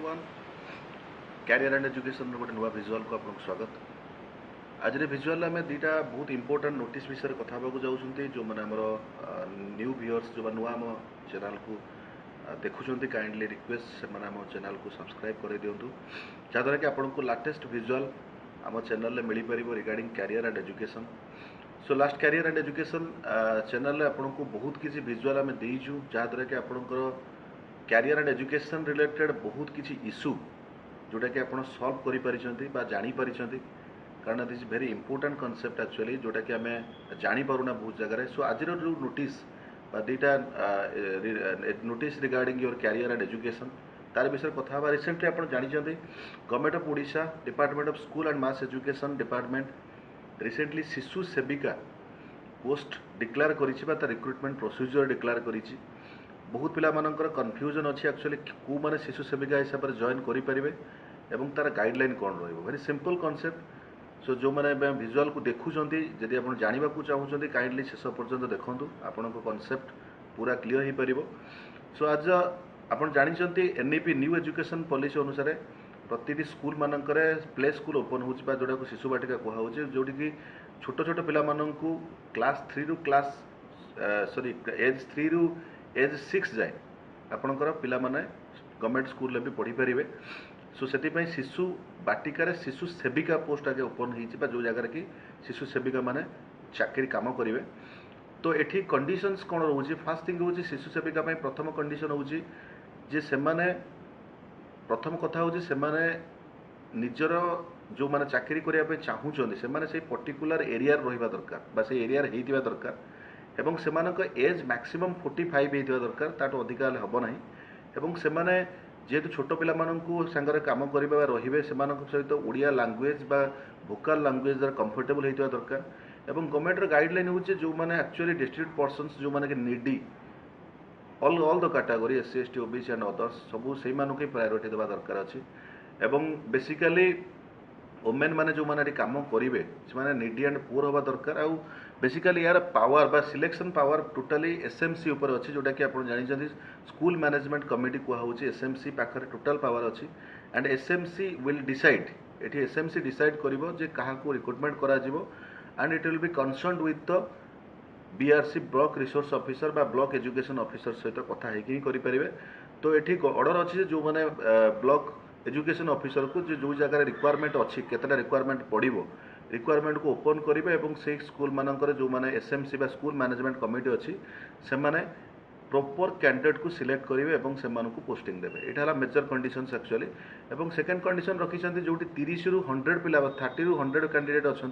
Everyone career and education गोटे नुआ visual को आपको स्वागत। आज भिजुआल आम दुईटा बहुत इंपोर्टाट नोटिस विषय कथा जाऊँगी जो मैंने आमर न्यू व्यूअर्स जो नुआ आम चैनल को देखुं काइंडली रिक्वेस्ट से आम चैनल को सब्सक्राइब कर दिंतु जहाँद्वारा कि आपको लाटेस्ट भिजुआल आम चैनल मिल पार regarding career and education. So last career and education channel आपको बहुत किसी भिजुआल आम देचु जहाँद्वारा कि आपंकर कैरियर एंड एजुकेशन रिलेटेड बहुत किसी इश्यू जोटा कि आप सॉल्व कर जानीपारी कारण this is very important concept actually जोटा कि आम जानीपारूना बहुत जगह। सो आज जो नोटिस दुईटा notice regarding your career and education तार विषय कथा रिसेंटली आप जानते government of Odisha department of school and mass education department recently शिशु सेविका पोस्ट डिक्लेयर कर रिक्रुटमेंट प्रोसीजर डिक्लेयर कर बहुत पिला मानकर कन्फ्यूजन अच्छी एक्चुअली कौ मैंने शिशु सेविका हिसाब से जॉइन करेंगे एवं तार गाइडलाइन कौन रेरी सिंपल कॉन्सेप्ट। सो जो मैंने भिजुआल को देखुं जदि आप जानवा चाहूँगी काइंडली शेष पर्यंत देखूँ आपण कॉन्सेप्ट पूरा क्लीयर हो पार। सो आज आप जानते एनईपी न्यू एजुकेशन पॉलिसी अनुसार प्रति स्कूल मानकर प्ले स्कूल ओपन होगा जोटा को शिशु बाटिका कहुचे जोटी कि छोट छोट पिला क्लास 3 रु क्लास सॉरी एज 3 रु एज 6 जाए आपणकर पिला माने गवर्नमेंट स्कूल भी पढ़ी पारे। सो से शिशु बाटिकार शिशु सेविका पोस्ट आगे ओपन हो जो जगह कि शिशु सेविका माने चाकरी काम करेंगे। तो ये कंडीशंस कौन रोचे फास्ट थिंग हूँ शिशु सेविका प्रथम कंडीशन हूँ जे से प्रथम कथा हूँ से निजर जो मैंने चाकरी करने चाहूँगी से पर्टिकुलर एरिया रहा दरकार से एरिया होता दरकार एवं सेमानक एज मैक्सिमम 45 होता दरकार ताठू अधिका हम ना एवं से जेहेतु छोट पिला सांगरे काम करेंगे रे सहित ओडिया लैंग्वेज बा भोकाल लैंग्वेज कंफर्टेबल होता दरकार एवं गवर्नमेंट गाइडलाइन हूँ जो मैंने एक्चुअली डिस्ट्रिक्ट पर्सन्स जो मैंने needy all the category SC ST OBC and others सबू से प्रायोरिटी देवा दरकार अच्छी एवं बेसिकली वोमेन माने जो मैंने काम करेंगे से नीडी एंड पुअर हवा दरकार आउ बेसिकली यार पावर बा सिलेक्शन पावर टोटाली एसएमसी उपर अच्छी जोटा कि आप जानते स्कूल मैनेजमेंट कमिटी कहूँ एसएमसी पाखे टोटाल पावर अच्छी एंड एसएमसी विल डिसाइड ये एसएमसी डिसाइड करिवो जे कहा को रिक्रुटमेंट करा जिवो and it will B concerned with the BRC block resource officer बा ब्लॉक एजुकेशन ऑफिसर सहित कथा होगी करेंगे। तो ये ऑर्डर अच्छी जो मैंने ब्लॉक एजुकेशन ऑफिसर को जो जगह रिक्वायरमेंट अच्छी केतटा रिक्वायरमेंट पड़ो रिक्वायरमेंट को ओपन करेंगे से स्कूल मानकर जो मैंने एसएमसी बा स्कूल मैनेजमेंट कमिटी अच्छी से प्रॉपर कैंडिडेट को सिलेक्ट करेंगे से पोस्टिंग देवे यहाँ मेजर कंडीशंस एक्चुअली। एवं सेकेंड कंडीशन रखिंट जो 30 रु 100 पिला 30 रु 100 कैंडिडेट अच्छा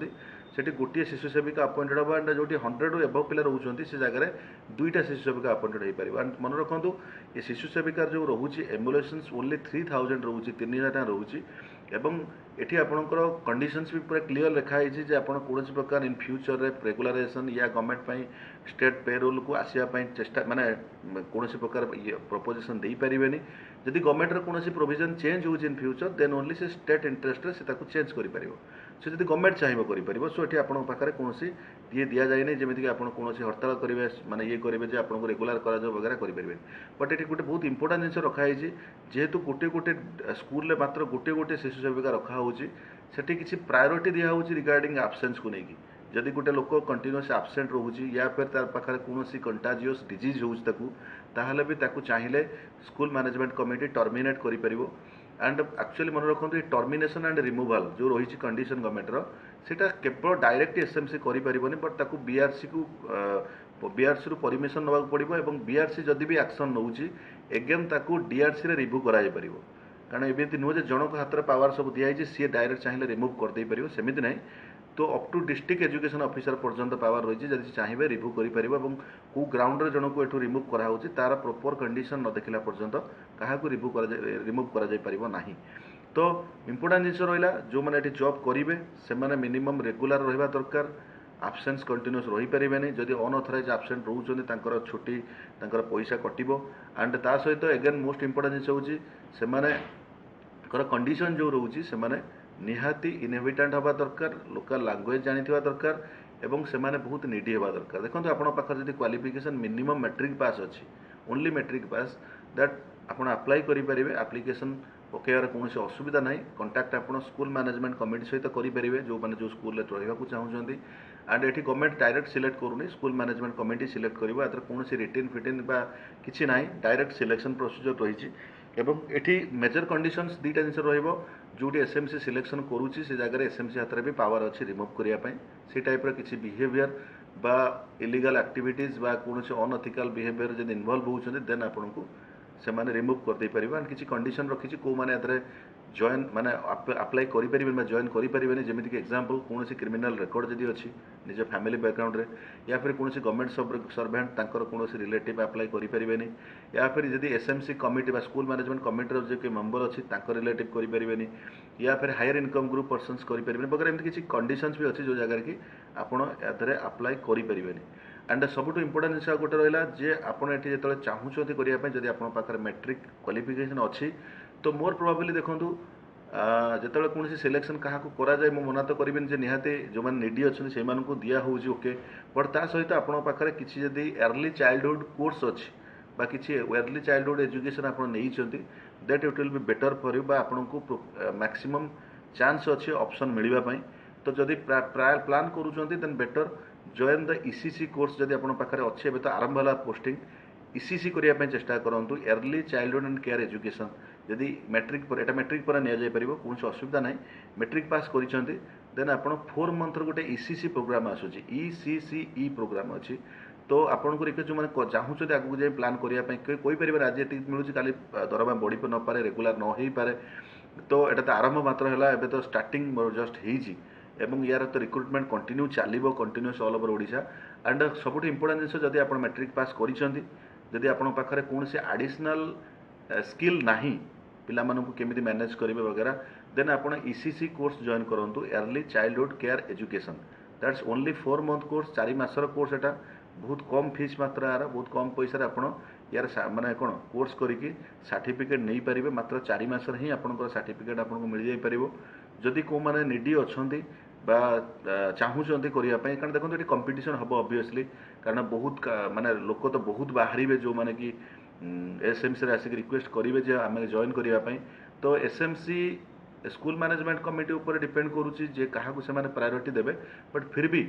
से गोटे शिशु सेविका अपॉइंटेड हम एंड जो 100 रु एबव पिला रोच से जगह दुईटा शिशु सेविका अपॉइंटेड हो पार एंड मन रखु ये शिशु सेविका जो रोचे एम्बुलेंस ओनली 3000 रोचे 3000 टका रोचे एवं ये आपंकर कंडीशंस भी पूरा क्लीयर लिखाई आप कौन प्रकार इन फ्यूचर रेगुलाराइजेशन या गवर्नमेंट स्टेट पे रोल को आसापी चेष्टा माने कौन प्रकार प्रपोजिशन दे पारे जदि गवर्नमेंट कौन प्रोविजन चेंज हो in future then only say state interest से चेंज कर से जब गवर्नमेंट चाहिए कर सो ये आपको पाखे कौन ये दि जाए जमीक आप कौन हड़ताल करेंगे माने ये करेंगे आपको रेगुलार करा वगैरह करेंगे। बट ये गोटे बहुत इंपोर्टाट जिन रखाई जेहेतु गोटे गोटे स्कूल मात्र गोटे गोटे शिशु सेविका रखा होती किसी प्रायोरिटी दिया रिगार्डिंग आब्सेंस को लेकिन जदि गोटे लोक कंटिन्यूअस आब्सेंट रोचे या फिर तार पाखे कौन कंटाजियस डिजीज होताले भी चाहिए स्कूल मैनेजमेंट कमिटी टर्मिनेट कर एंड एक्चुअली मन रखु टर्मिनेशन एंड रिमूवाल जो रही कंडीशन गवर्नमेंटर सेटा केवल डायरेक्ट एसएमसी करें बट ताकू बीआरसी को बीआरसी रु परमिशन नवा पड़ो और बीआरसी जदि भी एक्शन नौ एगेन ताकू डीआरसी रे रिव्यू कराई परिबो कारण एमती नुह जनक हाथ में पावर सब दिखाई सी डायरेक्ट चाहिए रिमूव करदे पार सेमती ना तो up to district education officer पर्यंत पावर रही जब चाहिए रिव्यू कर कौ ग्राउंड रे जनक एठू रिमूव कराऊँ तार प्रॉपर कंडीशन न देखला पर्यंत क्या रिमूव कर तो इम्पोर्टाट जिन रहा जो मैंने ये जॉब करेंगे से मिनिमम रेगुलर रहा दरकार आब्सेंस कंटिन्यूअस रही पारे जदि अनअथराइज आब्सेंट रोचे छुट्टी पैसा कटो एंड ता सहित एगेन मोस्ट इम्पोर्टाट जिन से कंडीशन जो रोचे से निहाती इनहेबिटेंट हवा दरकार लोकल लैंग्वेज जानी दरकार एवं से बहुत निडी हवा दरकार। देखो आप पाखे क्वालिफिकेशन मिनिमम मैट्रिक पास अच्छी ओनली मैट्रिक पास दैट आप अप्लाई करेंगे एप्लिकेशन पकड़ कौन असुविधा ना कंटाक्ट आप स्कूल मैनेजमेंट कमिटी सहित करेंगे जो मैंने जो स्कूल रहा चाहूँगी एंड ये गवर्नमेंट डायरेक्ट सिलेक्ट करूनी स्कूल मैनेजमेंट कमिटी सिलेक्ट कर कौन रिटिन फिटिन कि ना डायरेक्ट सिलेक्शन प्रोसीजर रही एटी मेजर कंडीशंस दुईटा जिन रोटी एसएमसी सिलेक्शन करुच्ची से जगह एसएमसी हाथ में भी पावर अच्छी रिमूव करने से टाइप किसी बिहेवियर बा इलीगल एक्टिविटीज बा कौन अनएथिकल बिहेवियर जब इनवल्व होती देन आपन को से माने रिमूव कर दे परिबा एंड किसी कंडीशन रखी को माने एतरे जॉइन माने अप्लाई करि परिबे जॉइन करि परिबे जेमिति कि एग्जांपल कौन क्रिमिनल रिकॉर्ड जदि अच्छी निज फैमिली बैकग्राउंड रे या फिर कौन गवर्नमेंट सर्वेंट तांकर कौन रिलेटिव अप्लाई करि परिबेनी या फिर जदि एसएमसी कमिटी बा स्कूल मैनेजमेंट कमिटी जो कि मेंबर अच्छी तांकर रिलेटिव करि परिबेनी या फिर हायर इनकम ग्रुप पर्सन्स करि परिबेनी वगैरह एमति किसी कंडीशंस भी अच्छी जो जगह कि आपण एतरे अप्लाई करि परिबेनी एंड सबुठ इंपोर्टाट जिन गोटे रहा जे आपड़ ये जो चाहूँगी करने जब आप पाखे मैट्रिक क्वालिफिकेशन अच्छी तो मोर प्रोबेबली देखूँ जो कौन सिलेक्शन क्या कराए मुझे मना तो करी निहाती जो मैंने निडी अच्छे से दिया हो ओके बट ता सहित आपण पाखे किसी जदि अर्ली चाइल्डहुड कोर्स अच्छी बा किसी अर्ली चाइल्डहुड एजुकेशन आप that it will be better for you बा आपन को मैक्सिमम चांस अच्छे ऑप्शन मिलवाई तो जदि प्राय प्लान करूँ then better join the ECC course जदि आपन पाखे अच्छे तो आरंभ है पोस्टिंग ईसीसी करने चेष्टा करूँ early childhood and care education जदि मैट्रिक पर नि जापर कौन असुविधा ना मैट्रिक पास कर देन आप 4 मंथ गोटे ईसीसी प्रोग्राम आसूँ ईसीसीई प्रोग्राम अच्छी तो आपन को रिक्वेस्ट जो मैंने चाहूँगी आगे जाए प्लान करने कोई पारे आज ये मिलूँ खाली दरमा बढ़ी न पारे रेगुलर न हो पारे तो यहाँ तो आरंभ मात्र है एवं तो स्टार्टिंग जस्ट हो यार तो रिक्रुटमेंट कंटिन्यू चलो continues all over Odisha and सबुठ इंपोर्टेंट जिन जदि आप मैट्रिक पास करी आप पाखे कौन से एडिशनल स्किल नाही पिला मानू केमी मैनेज करेंगे वगैरह देन आप ईसीसी कोर्स जॉइन करूँ early childhood care education that's only 4 month course 4 मासर कोर्स एटा बहुत कम फीस मात्रा यार बहुत कम पैसा आपड़ यार माने कौन कोर्स करके सर्टिफिकेट नहीं पारे मात्र 4 मासर ही आपंकर सर्टिफिकेट आपको मिल जापर जदि कौ मैंने निडी अच्छा चाहूँगी करने कारण देखो ये कंपटीशन हम ऑब्वियसली कारण बहुत माने लोक तो बहुत बाहर जो मैंने कि एसएमसी आसिक रिक्वेस्ट करेंगे आम जॉइन करने तो एसएमसी स्कूल मैनेजमेंट कमिटी ऊपर डिपेंड करुच्ची जे क्या प्रायोरिटी देवे बट फिर भी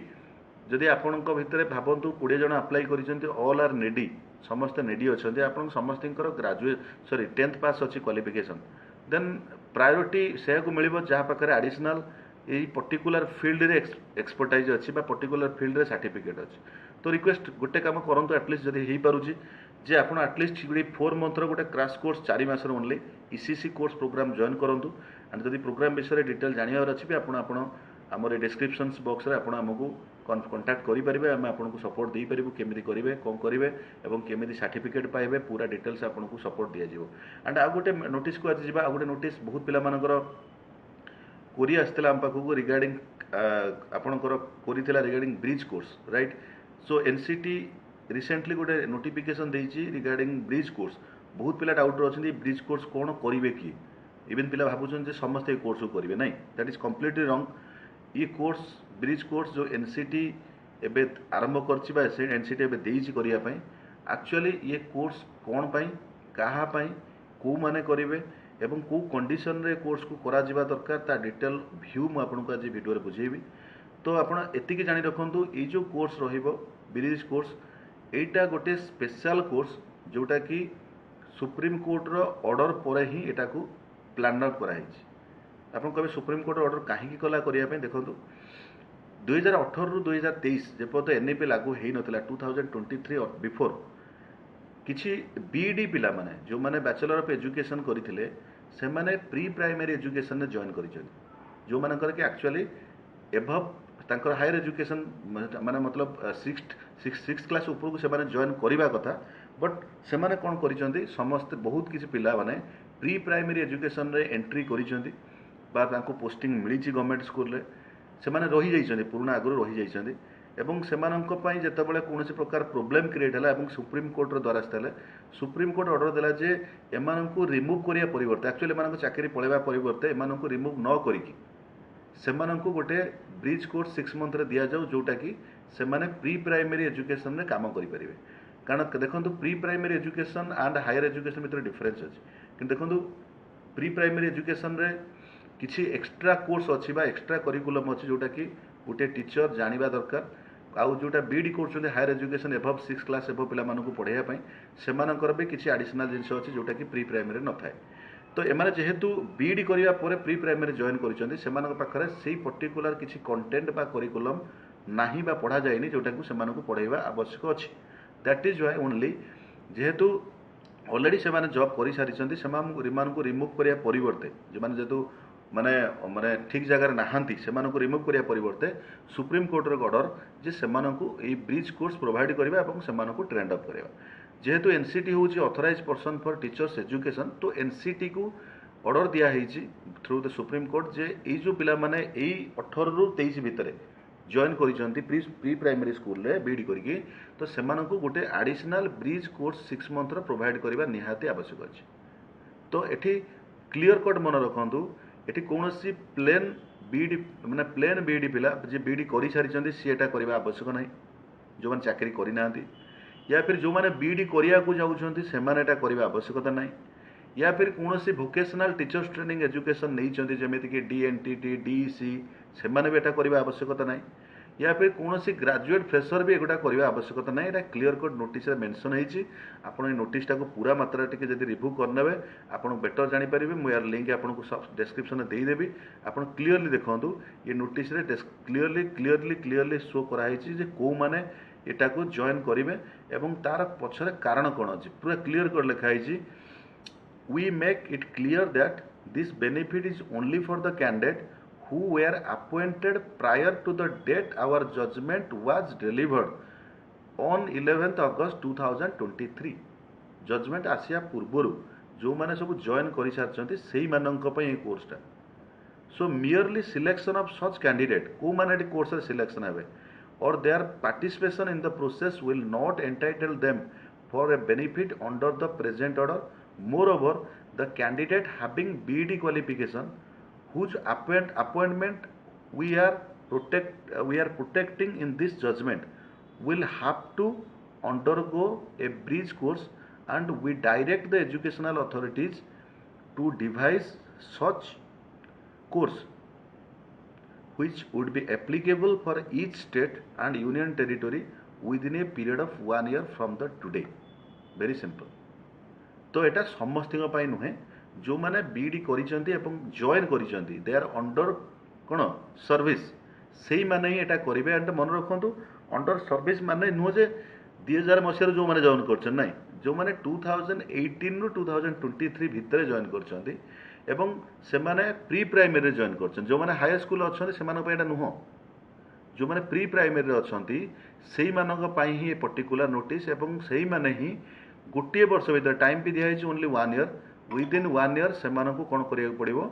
जदि आपण भितर भावतु 20 जन अप्लाई कर ऑल आर निडी समस्त निडी अच्छा आप समस्त ग्राजुएट सॉरी 10th पास अच्छी क्वालिफिकेशन देन प्रायोरिटी से मिल जहाँ पाखे एडिशनल यही पर्टिकुलर फील्ड रे एक्सपर्टाइज अच्छी पर्टिकुलर फील्ड रे सर्टिफिकेट अच्छी तो रिक्वेस्ट गोटे काम करूँ एटलिस्ट जब हो पारुची जे आप एटलिस्ट गोटे 4 मंथर गोटे क्रैश कोर्स 4 मासर only ECC course program join करूँ एंड जब प्रोग्राम विषय डिटेल जानवर अच्छी भी आम डिस्क्रिप्शन बॉक्स में आपको कंटाक्ट करेंगे आम आपको सपोर्ट दे पारू केमी करेंगे कौन करेंगे और केमी सर्टिफिकेट पाइबे पूरा डिटेल्स आपको सपोर्ट दिज्व एंड आउ गोटे नोटिस को आज जा आउ गोटे नोटिस बहुत पिलामानकर कोरी आसला आम पाखक रिगार्डिंग आपणकर कोरी regarding bridge course right so NCT recently गोटे नोटिफिकेशन देती रिगार्डिंग ब्रिज कोर्स बहुत पिला डाउट रही ब्रिज कोर्स कौन करेंगे किए इवन पिला भावुं समस्त ये कोर्स को करेंगे ना दैट इज कम्प्लीटली रंग ये कोर्स ब्रिज कोर्स जो एनसीटी एबे आरंभ कर एनसीटी एबे देइछि करिया पई एक्चुअली ये कोर्स कौन पाई कहा पाई को माने करेंगे एवं को कंडीशन रे कोर्स को करा जिबा दरकार ता डिटेल व्यू मु आपनको आज वीडियो रे बुझेबी तो आपण एतिकी जानि रखंतु ए जो कोर्स रहिबो ब्रिज कोर्स एटा गोटे स्पेशल कोर्स जोटा कि सुप्रीम कोर्ट रो ऑर्डर पर ही एटा को प्लान आउट कराई आपन कबे सुप्रीम कोर्ट ऑर्डर काहे कला करिया पे देखंतु 2018 रु 2023 जेपतो एनईपी लागू हेई नथिला 2023 बिफोर किछि बीईडी पिला माने जो माने बैचलर ऑफ एजुकेशन करथिले से माने प्री प्राइमरी एजुकेशन ने जॉइन करिछन जो मानकर कि एक्चुअली एभव तांकर हायर एजुकेशन माने मतलब 6th क्लास ऊपर को से माने जॉइन करिबा कथा बट से माने कोन करिसंती समस्त बहुत किछि पिला माने प्री प्राइमरी एजुकेशन रे एंट्री करिसंती बा तांको पोस्टिंग मिलिछि गवर्नमेंट स्कूल रे से माने रही जाइछंती पुराना आगु रही जाइछंती एवं सेमानंक पई जेतेबेले कोनोसी प्रकार प्रॉब्लम क्रिएट हला एवं सुप्रीम कोर्ट रो द्वारा आस्तले सुप्रीम कोर्ट ऑर्डर देला जे एमानंकु रिमूव करिया परिवर्ते एक्चुअली एमानंकु चाकरी पळेबा परिवर्ते एमानंकु रिमूव न करिकि सेमानंकु गोटे ब्रिज कोर्स 6 मंथ रे दिया जाऊ जोटा कि सेमाने प्री प्राइमरी एजुकेशन रे काम करि परिबे कारण देखंतु pre primary education and higher education भितर डिफरेंस अछि कि देखंतु प्री प्राइमरी एजुकेशन रे किसी एक्स्ट्रा कोर्स अच्छी बा एक्स्ट्रा करिकुलम अच्छी जोटा कि गोटे टीचर जानिबा दरकार आउ जोटा बीडी कर हायर एजुकेशन एभव 6 क्लास एभव पिला मानकु पढ़ाइया सेमानकर भी किसी एडिशनल जिनस अच्छी जोटा कि प्री प्राइमरी न थाए तो एमाने जेहेतु बीडी करिया परे प्री प्राइमरी जॉइन करिसंती सेमानक पाखरे सेही पर्टिकुलर किसी कंटेंट बा करिकुलम नाही बा पढ़ा जायनी जोटा को सेमानकु पढ़ाइबा आवश्यक अछि दैट इज व्हाई ओनली जेहेतु ऑलरेडी से जॉब कर सारी से रिमूव करिया परिवर्ते जो माने जेतु माने माने ठीक जगह नहांती से रिमूव करिया परिवर्ते सुप्रीम कोर्ट रो ऑर्डर जे से ब्रिज कोर्स प्रोवाइड करबा एवं से ट्रेंड अप करबा जेहेतु एनसीटी होची authorise person for teachers education तो एनसीटी को ऑर्डर दिया हेची थ्रू द सुप्रीम कोर्ट जे ए जो पिला माने एई 18 रु 23 भितरे जॉइन करिसंती प्री प्राइमरी स्कूल रे बीडी करिकी तो सेमानकु गोटे एडिशनल ब्रिज कोर्स 6 मंथ रो प्रोवाइड करबा निहाती आवश्यक अछि तो एठी क्लियर कट मन रखंतु एठी कोनोसी प्लेन बीडी माने प्लेन बीडी पिला जे बीडी करि सारिसंती सेटा करबा आवश्यक नै जो माने चाकरी करि नांती या फिर जो माने बीडी करिया को जाउछंती सेमाने एटा करबा आवश्यकता नै या फिर कोनोसी वोकेशनल टीचर्स ट्रेनिंग एजुकेशन नहीं चंती जेमिति कि डीएनटीटी डीसी सेमाने भी एटा करबा आवश्यकता नै या फिर कोनोसी ग्रेजुएट फ्रेशर भी एगुटा करबा आवश्यकता नै एटा क्लियर कट नोटिस रे मेंशन हेछि आपण ए नोटिस टाको पूरा मात्रा टिके जदी रिव्यू करनेबे आपण बेटर जानि परिबे मु यार लिंक आपण को सब डिस्क्रिप्शन में देई देबी आपण क्लियरली देखंतु ये नोटिस रे क्लियरली शो करा हेछि जे को माने एटा को जॉइन करिवे एवं तार पछरे कारण कोन अछि पूरा क्लियर कर लिखा हेछि we make it clear that this benefit is only for the candidate who were appointed prior to the date our judgment was delivered on 11th August 2023 judgment आसिया पूर्वरु जो माने सब जॉइन करि सारचंती सेही माननक पय ए कोर्स टा so merely selection of such candidate को माने ए course रे सिलेक्शन हेबे or their participation in the process will not entitle them for a benefit under the present order. Moreover, the candidate having BEd qualification whose appointment we are protecting in this judgment will have to undergo a bridge course and we direct the educational authorities to devise such course which would be applicable for each state and union territory within a period of 1 year from the today. Very simple. तो एटा समस्तिंग पाई नुहे जो माने BD करिसंती एवं join करिसंती they are under कोन service सेही माने ही एटा करिवे एंड मन रखंतु अंडर सर्विस माने नुह जे 2000 मसिया जो माने जॉइन करछन नै जो माने 2018 रु 2023 भितरे जॉइन करछंती एवं से माने प्री प्राइमरी जॉइन करछन जो माने हाई स्कूल अछन से माने एटा नुह जो माने प्री प्राइमरी अछंती सेही मानक पाई ही पर्टिकुलर नोटिस एवं सेही माने ही गोटे वर्ष भर टाइम भी दिखाई ओनली 1 ईयर विदिन 1 ईयर से कौन करा पड़ो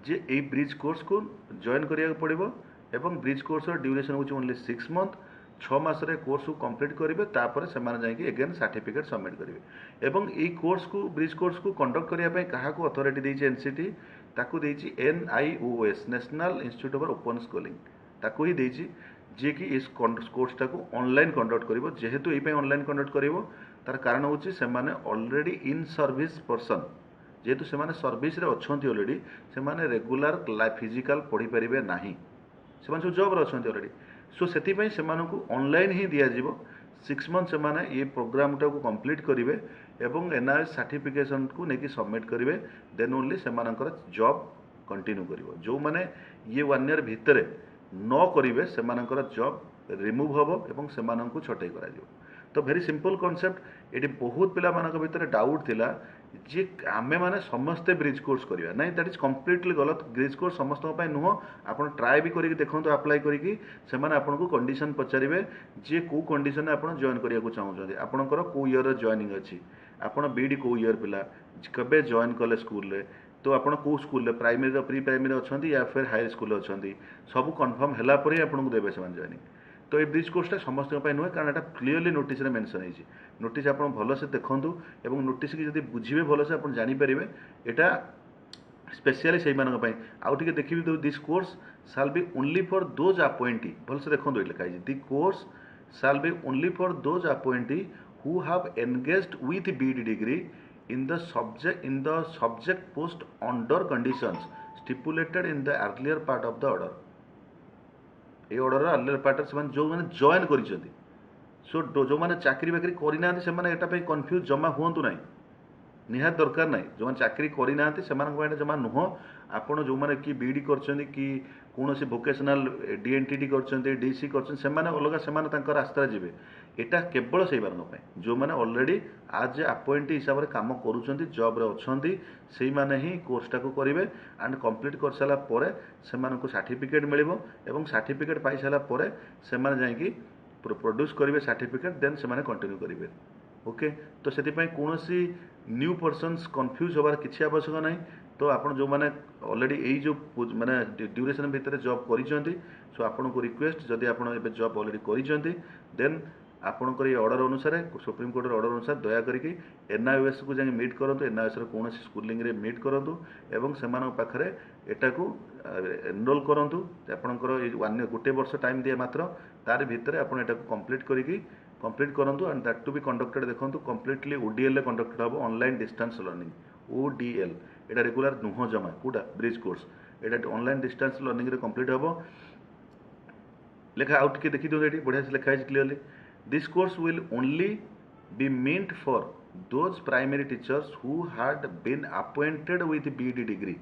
जे ए ब्रिज कोर्स को जॉइन करा पड़ो एवं ब्रिज कोर्स ड्यूरेशन होची ओनली 6 मंथ 6 मास रे कोर्स को कंप्लीट करेंगे तापर से जाकि एगेन सर्टिफिकेट सबमिट करेंगे एवं ए कोर्स को ब्रिज कोर्स को कंडक्ट करने क्या अथॉरिटी देछि एनसीटी ताकू देछि NIOS national institute of open schooling ताकू ही देछि जे कि इस कोर्स टाको ऑनलाइन कंडक्ट करिवो जेहेतु एई ऑनलाइन कंडक्ट करिवो तार कारण होछि से माने ऑलरेडी इन सर्विस पर्सन जेहेतु से माने सर्विस रे अछंती ऑलरेडी से माने रेगुलर लाइफ फिजिकल पढ़ी परिबे नाही से माने जॉब रे अछंती ऑलरेडी सो सेति पई से माने को ऑनलाइन ही दिया जीवो 6 मंथ से माने ये प्रोग्राम टा को कंप्लीट करिवे एवं NIOS सर्टिफिकेशन को नेकी सबमिट करिवे देन ओनली से मानकर जॉब कंटिन्यू करिवो जो माने ये 1 ईयर भितरे न करिवे से मानकर जॉब रिमूव हबो एवं से मानन छटई करा जिवो तो वेरी सिंपल कॉन्सेप्ट ये बहुत पिला मानक भितर डाउट थिला जे आमे माने समस्ते ब्रिज कोर्स करिया नहीं दैट इज कंप्लीटली गलत ब्रिज कोर्स समस्त पय नुह आपण ट्राई भी करिक देखंतु अप्लाई करिकी से माने आपण को कंडीशन पचारिबे जे को कंडीशन में आपण जॉइन करिया को चाहउछथि आपणकर को ईयर जॉइनिंग अछि आपण बीडी को ईयर पिला कबे जॉइन कले स्कूल रे तो आपण को स्कूल रे प्राइमरी प्री प्राइमरी अछंती या फिर हाई स्कूल अछंती सब कंफर्म हला परे आपण को देबे से जॉइनिंग तो ये ब्रिज कोर्सटा समस्त नुहे कारण एटा क्लीयरली नोटिस रे मेंशन है नोटिस आप भल से देखूँ और नोटिस की जब बुझे भल से आप जानीपर एटा स्पेशली से आउ टे देखिए this course shall be only for those appointee भल से देखो लिखाई the course shall be only for those appointee who have engaged with BD degree in the subject post under conditions stipulated in the earlier part of the order. ये order earlier part से जो मैंने join करिसेंती सो जो मैंने चाकरी बाकरी करना से यहाँ कन्फ्यूज जमा हूँ ना निहात दरकार ना जो मैंने चाकरी करना से जमा नुह आपण जो मैंने कि बीडी कर कौन भोकेशनाल डीएनटीडी कर डीसी कर अलग से रास्ता जी यहाँ केवल से जो मैंने ऑलरेडी आज ए अपॉइंटी हिसाब से काम करुँच जॉब रे अच्छी से मैंने ही कोर्सटा को करेंगे एंड कंप्लीट कर सारापर से सर्टिफिकेट मिल सर्टिफिकेट पाई सारापर से जाकि प्रोड्यूस करेंगे सर्टिफिकेट देन से कंटिन्यू करेंगे ओके तो से कौन न्यू पर्सन्स कन्फ्यूज होबार किसी आवश्यक ना तो आपन जो मैंने ऑलरेडी यही जो मैंने ड्यूरेशन भितर जॉब करी सो आपन को रिक्वेस्ट जदि आप जॉब ऑलरेडी करी देन आपणकर ये ऑर्डर अनुसार सुप्रीम कोर्टर ऑर्डर अनुसार दया करके एनआईओएस को जाए मीट करूँ एनआईओएस कौन स्कूलिंग रे मीट करूँ एवं से पाखे एटा को एनरोल करूँ आपंकर गोटे वर्ष टाइम दिए मात्र तार भितर आपड़ एटा कंप्लीट करी कंप्लीट करूँ and that to be conducted देखो कंप्लीटली ओडीएल कंडक्टेड हम ऑनलाइन डिस्टेंस लर्निंग ओडीएल एटा रेगुलर नुह जमा कौटा ब्रिज कोर्स एटा ऑनलाइन डिस्टेंस लर्निंग कंप्लीट हम लेखा आउट के देखी दिखाई ये बढ़िया से लिखाई clearly This course will only be meant for those primary teachers who had been appointed with BEd degree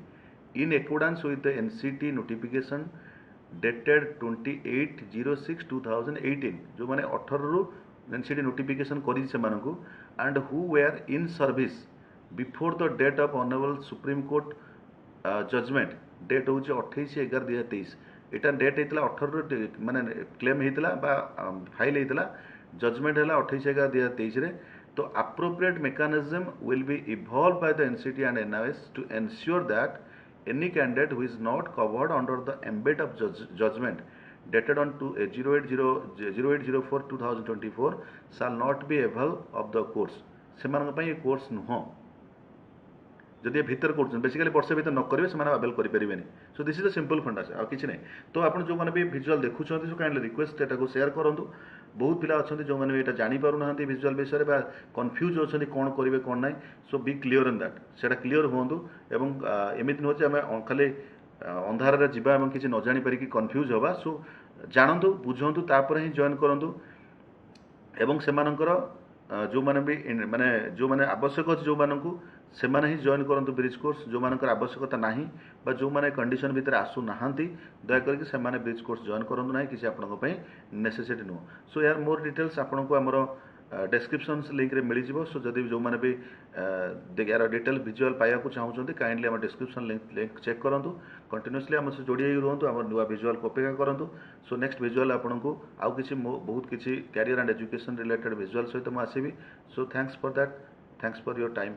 in accordance with the NCT notification dated 28/06/2018 जो माने 18 रु NCT notification करी से मानकु and who were in service before the date of Honorable Supreme Court judgment date होची 28/11/2023 एटा date होता 18 माने claim होता file होता जजमेंट है 28/11/2023 तो appropriate mechanism will be evolved by the NCT and NIOS to ensure that any candidate who is not covered under the ambit of judgment dated on 08/04/2024 shall not be avail of the course से course नुह जदि भितर कर basically वर्ष भर न करेंगे से अवेल करें so this is the simple फंडा आ कि नहीं तो आप जो मैंने भी भिजुआल देखुं सो काइंडली रिक्वेस्ट एटा को शेयर करूँ बहुत पिला अच्छा जो मैंने यहाँ जापर ना भिजुआल विषय में कन्फ्यूज अच्छा कौन करेंगे कौन ना सो बी क्लीयर इन दैट से क्लीयर हूँ एमती नुह आम खाली अंधार जावा किसी न जापर कन्फ्यूज हवा सो जानतु बुझंतु तापर ही जॉइन करूँ एवं से जो मैंने भी माने जो मैंने आवश्यक अच्छे जो मानू से ही जॉइन करूँ ब्रिज कोर्स जो मानकर आवश्यकता ना बा जो मैंने कंडीशन भितर आसुना दया करके से ब्रिज कोर्स जॉइन करूँ ना किसी आपंपाई नेसेसिटी नुह सो यार मोर डिटेल्स आपन को आमर डेस्क्रिप्शन लिंक रे मिल जाव सो जदि जो मैंने भी यार डिटेल भिजुआल पाइबा चाहूँगी काइंडली आम डिस्क्रिप्शन लिंक चेक करूँ कंटिन्यूअसली आम से जोड़ी रुहतु आम नुआ भिजुआल को अपेक्षा करूँ सो नेक्स्ट भिजुआल आपको आउ किसी बहुत किसी कैरियर एंड एजुकेशन रिलेटेड भिजुआल सहित मुझे आसबि so thanks for that thanks for your time